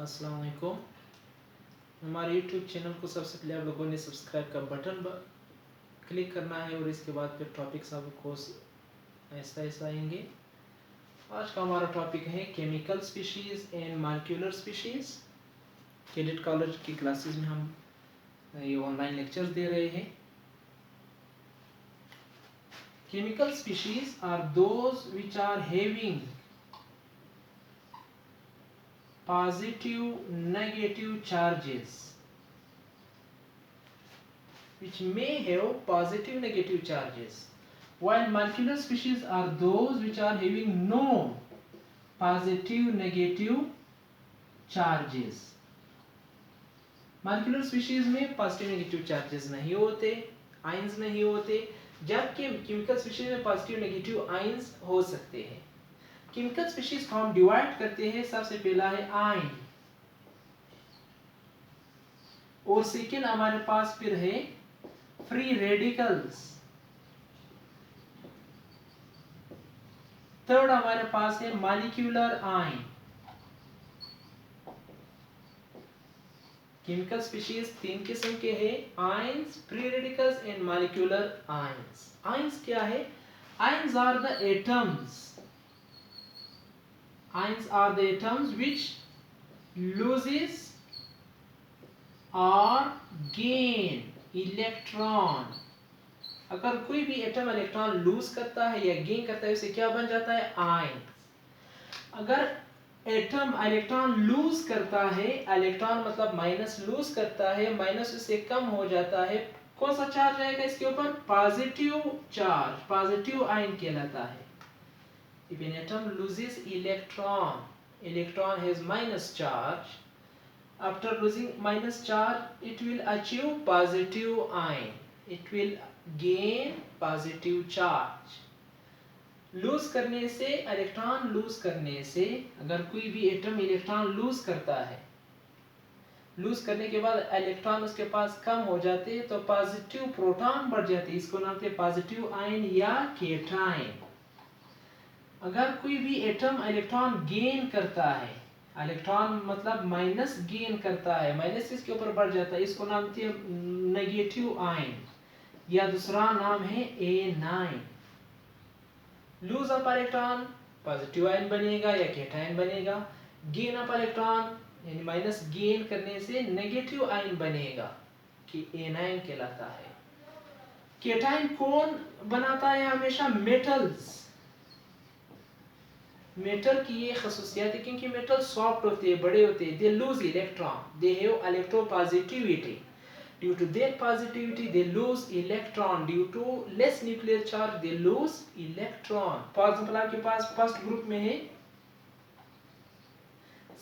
अस्सलाम वालेकुम। हमारे यूट्यूब चैनल को सबसे पहले आप लोगों ने सब्सक्राइब का बटन क्लिक करना है और इसके बाद फिर टॉपिक्स आपको ऐसा ऐसा आएंगे। आज का हमारा टॉपिक है chemical species and molecular species. Cadet college की क्लासेस में हम ये ऑनलाइन लेक्चर्स दे रहे हैं। Chemical species are those which are having positive negative charges, which may have positive negative charges, while molecular species are those which are having no positive negative charges. molecular species में positive negative charges नहीं होते, ions नहीं होते, जबकि chemical species में positive negative ions हो सकते हैं। केमिकल स्पीशीज को हम डिवाइड करते हैं। सबसे पहला है आयन और सेकेंड हमारे पास फिर है फ्री रेडिकल्स। थर्ड हमारे पास है मॉलिक्यूलर आयन। केमिकल स्पीशीज तीन किस्म के हैं, ions, free radicals and molecular ions. Ions क्या है? Ions are the atoms. Ions are the atoms which loses or gain electron। अगर कोई भी एटम इलेक्ट्रॉन लूज करता है या गेन करता है उसे क्या बन जाता है? आयन। अगर एटम इलेक्ट्रॉन लूज करता है, इलेक्ट्रॉन मतलब माइनस लूज करता है, माइनस उससे कम हो जाता है, कौन सा चार्ज आएगा इसके ऊपर? पॉजिटिव चार्ज, पॉजिटिव आयन कहलाता है। If an atom loses electron has minus charge. After losing minus charge, it will achieve positive ion. It will gain positive charge. Lose करने से, इलेक्ट्रॉन लूज करने से, अगर कोई भी एटम इलेक्ट्रॉन लूज करता है, लूज करने के बाद इलेक्ट्रॉन उसके पास कम हो जाते हैं तो पॉजिटिव प्रोटॉन बढ़ जाते हैं। इसको नाम है पॉजिटिव आयन या केटायन। अगर कोई भी एटम इलेक्ट्रॉन गेन करता है, इलेक्ट्रॉन मतलब माइनस गेन करता है, माइनस इसके ऊपर बढ़ जाता है, इसको नाम है नेगेटिव आयन या दूसरा नाम है A9। Lose up electron positive ion बनेगा या केटायन बनेगा। गेन अप इलेक्ट्रॉन यानी माइनस गेन करने से नेगेटिव आयन बनेगा कि A9 कहलाता है। केटायन कौन बनाता है? हमेशा मेटल्स। मेटल की ये खसूसियत है क्योंकि मेटल सॉफ्ट होते हैं, बड़े होते हैं, they lose electron, they have electropositivity. Due to their positivity they lose electron, due to less nuclear charge they lose electron. For example आपके पास फर्स्ट ग्रुप में है,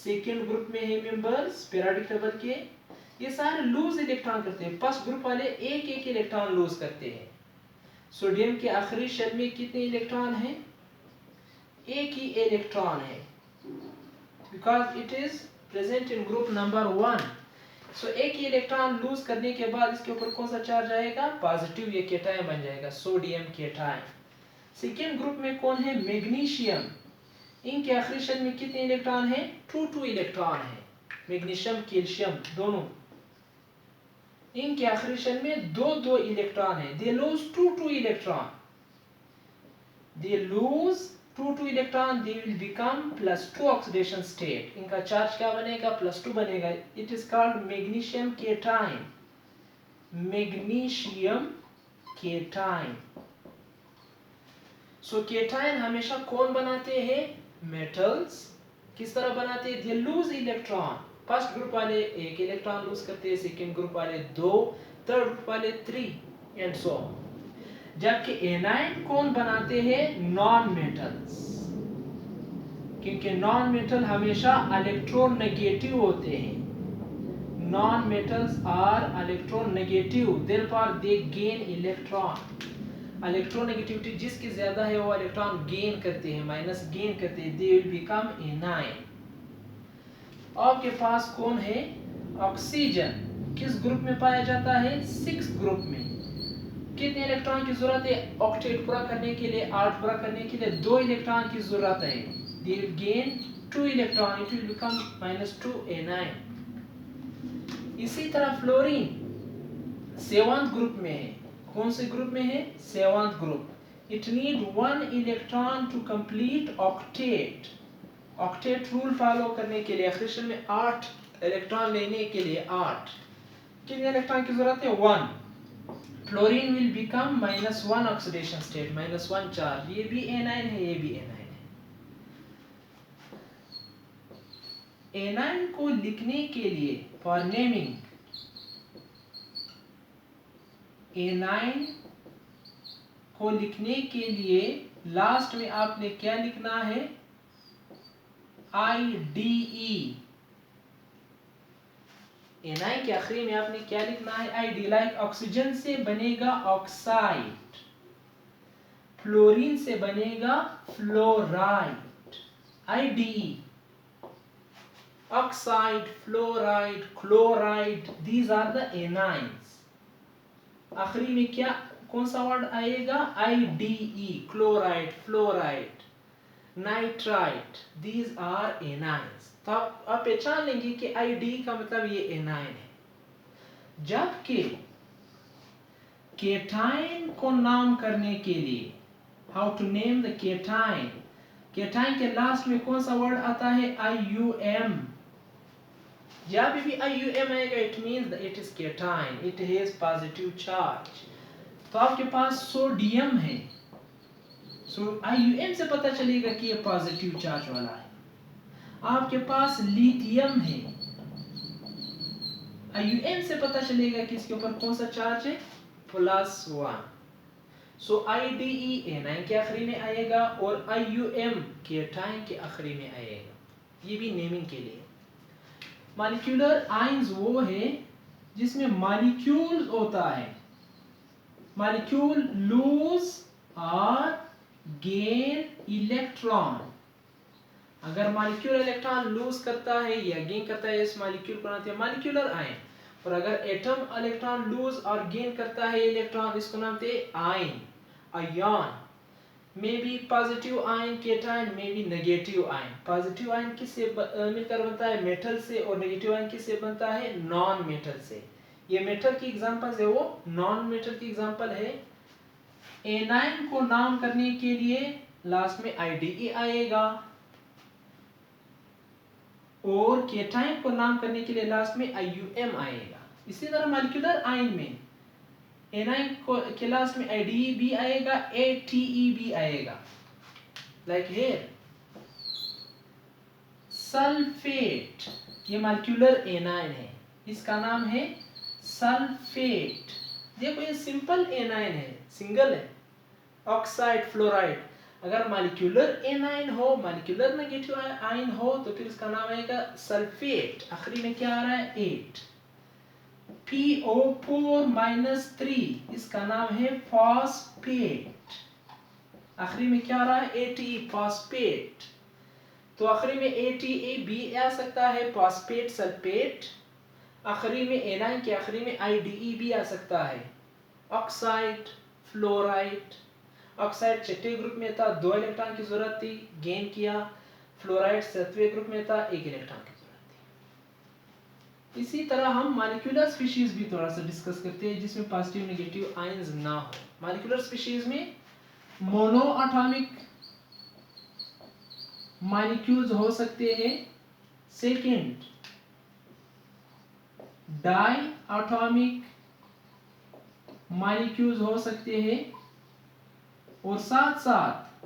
सेकंड ग्रुप में है मेंबर्स पीरियोडिक टेबल के, ये सारे लूज इलेक्ट्रॉन करते हैं। फर्स्ट ग्रुप वाले एक एक इलेक्ट्रॉन लूज करते हैं। सोडियम के आखिरी शेल में कितने इलेक्ट्रॉन हैं? एक ही इलेक्ट्रॉन है, because it is present in group number 1। सो एक ही इलेक्ट्रॉन लूज करने के बाद इसके ऊपर कौन सा चार्ज आएगा? पॉजिटिव, ये केटायन बन जाएगा, सोडियम केटायन। सेकेंड ग्रुप में कौन है? मैग्नीशियम। इनके आखिरी शेल में कितने इलेक्ट्रॉन है? 2 इलेक्ट्रॉन है, मैग्नीशियम कैल्शियम दोनों। इनके आखिरी शेल में 2 इलेक्ट्रॉन है, they lose 2 electron, they lose 2 electron, they will become +2 oxidation state. इनका चार्ज क्या बनेगा? +2 बनेगा। It is called magnesium cation, magnesium cation. So cation हमेशा कौन बनाते हैं? मेटल्स। किस तरह बनाते हैं? They lose electron. First group वाले एक इलेक्ट्रॉन लूज करते हैं, सेकेंड ग्रुप वाले 2, थर्ड ग्रुप वाले 3 एंड सो ऑन। जबकि एनाइन कौन बनाते हैं? नॉन मेटल्स, क्योंकि नॉन मेटल हमेशा इलेक्ट्रोनेगेटिव होते हैं। Non metals are electronegative, therefore they gain electron. Electronegativity जिसकी ज्यादा है वो इलेक्ट्रॉन गेन करते हैं, माइनस गेन करते हैं, दे विल बिकम एनाइन। आपके पास कौन है? ऑक्सीजन किस ग्रुप में पाया जाता है? 6 ग्रुप में। कितने इलेक्ट्रॉन की जरूरत है? ऑक्टेट पूरा करने के लिए, 8 पूरा करने के लिए 2 इलेक्ट्रॉन की जरूरत है। They will gain 2 electron, it will become -2a9। इसी तरह फ्लोरीन 7th ग्रुप में है। कौन से ग्रुप में है? 7th group. It need 1 electron to complete octet. Octet rule follow करने के लिए आखिरी में 8 इलेक्ट्रॉन लेने के लिए 8 कितने इलेक्ट्रॉन की जरूरत है? 1। Fluorine will become -1 oxidation state, -1 charge. ये भी A9 है, ये भी A9 है। A9 को लिखने के लिए फॉर नेमिंग A9 को लिखने के लिए लास्ट में आपने क्या लिखना है? IDE। A9 के आखिरी में आपने क्या लिखना है? ID। लाइक ऑक्सीजन से बनेगा ऑक्साइड, फ्लोरीन से बनेगा fluoride. IDE, oxide, fluoride, chloride, these are the anions। आखिरी में क्या कौन सा वर्ड आएगा? IDE, chloride, fluoride, nitrite, these are anions। तो आप पहचान लेंगे कि IDE का मतलब ये एनाइन है। जबकि केटाइन को नाम करने के लिए, how to name the cation, cation के लास्ट में कौन सा वर्ड आता है? IUM। जब भी IUM आएगा it means it is cation, it has positive charge. तो आपके पास सोडियम है, सो IUM से पता चलेगा कि ये पॉजिटिव चार्ज वाला है। आपके पास लिथियम है, IUM से पता चलेगा कि इसके ऊपर कौन सा चार्ज है? +1। सो IDE A9 के आखिरी में आएगा और IUM केटाइन के आखिरी में आएगा। ये भी नेमिंग के लिए। मॉलिक्यूलर आयंस वो है जिसमें मॉलिक्यूल होता है, मॉलिक्यूल लूज और गेन इलेक्ट्रॉन। अगर मॉलिक्यूल इलेक्ट्रॉन लूज करता है या गेन करता है, इस मॉलिक्यूल को नाम है मॉलिक्यूलर आयन। और अगर एटम इलेक्ट्रॉन लूज और गेन करता है इलेक्ट्रॉन, इसको नाम है ion, ion. May be positive ion cation, may be negative ion. Positive ion किससे मिलकर बनता है? मेटल से। और नेगेटिव आयन किससे बनता है? नॉन मेटल से। ये मेटल की एग्जांपल है, वो नॉन मेटल की एग्जांपल है। A9 को नाम करने के लिए लास्ट में IDE आएगा और केटाइन को नाम करने के लिए लास्ट में IUM आएगा। इसी तरह मॉलिक्यूलर आयन में A9 के लास्ट में IDE भी आएगा, ATE भी आएगा। लाइक हियर सल्फेट, ये मॉलिक्यूलर A9 है, इसका नाम है सल्फेट। देखो ये सिंपल A9 है, सिंगल है। Oxide, fluoride. अगर मॉलिक्यूलर A9 हो, मॉलिक्यूलर नेगेटिव आयन हो, तो फिर इसका नाम आएगा सल्फेट। आखिरी में क्या आ रहा है? 8। PO4-3, इसका नाम है फॉस्फेट। आखिरी में क्या आ रहा है? ATE, phosphate. तो आखिरी में ATA भी आ सकता है, फॉस्फेट, सल्फेट। आखिरी में A9 के आखिरी में IDE भी आ सकता है, ऑक्साइड, फ्लोराइड। ऑक्साइड 6वें ग्रुप में था, 2 इलेक्ट्रॉन की जरूरत थी, गेन किया। फ्लोराइड 7वें ग्रुप में था, 1 इलेक्ट्रॉन की जरूरत थी। इसी तरह हम मॉलिक्यूलर स्पीशीज भी थोड़ा सा डिस्कस करते हैं जिसमें पॉजिटिव नेगेटिव आयंस ना हो। मॉलिक्यूलर स्पीशीज में मोनो एटॉमिक मॉलिक्यूल्स हो सकते हैं, सेकंड डाई एटॉमिक मॉलिक्यूल्स हो सकते हैं, और साथ साथ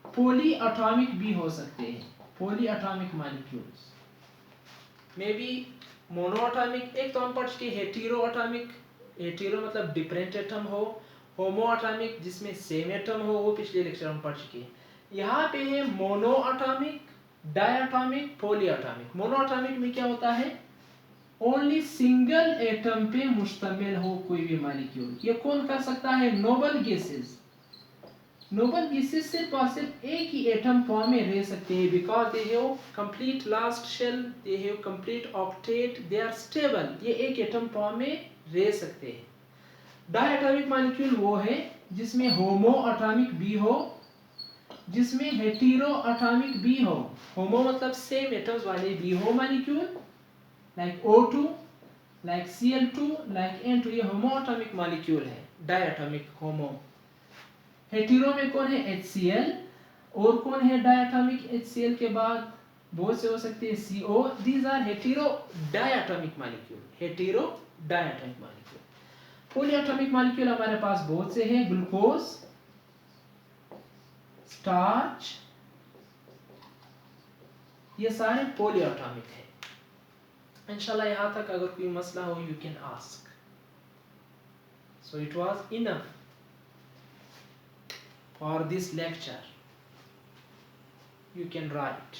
पॉली एटॉमिक भी हो सकते हैं। पॉली एटॉमिक मॉलिक्यूल्स में भी मोनो एटॉमिक, एक तो हम पढ़ चुके हेटेरो एटॉमिक, हेटेरो मतलब डिफरेंट एटम हो। होमो एटॉमिक जिसमें सेम एटम हो, वो पिछले लेक्चर में पढ़ चुके हैं। यहाँ पे है mono atomic, diatomic, poly atomic. Mono atomic में क्या होता है? ओनली सिंगल एटम पे मुश्तमिल हो कोई भी मॉलिक्यूल। ये कौन कर सकता है? Noble gases. नोबल गैसेस सिर्फ और सिर्फ एक ही एटम फॉर्म में रह सकते हैं, because they have complete last shell, they have complete octet, they are stable. ये एक एटम फॉर्म में रह सकते हैं। डायटॉमिक मॉलिक्यूल वो है जिसमें होमो एटॉमिक भी हो जिसमें हेटेरो एटॉमिक बी हो, होमो मतलब सेम एटम्स वाले बी हो molecule, like O2, like Cl2, like N2, ये होमो एटॉमिक मॉलिक्यूल है, डायटॉमिक होमो। हेटेरो में कौन है? HCl, और कौन है डायटॉमिक HCl के बाद? बहुत से हो सकते हैं CO, these are hetero diatomic molecule, hetero diatomic molecule. Polyatomic molecule हमारे पास बहुत से हैं, ग्लूकोज, स्टार्च, ये सारे पॉलीएटॉमिक हैं। इंशाल्लाह यहाँ तक अगर कोई मसला हो, you can ask. So it was enough for this lecture, you can write.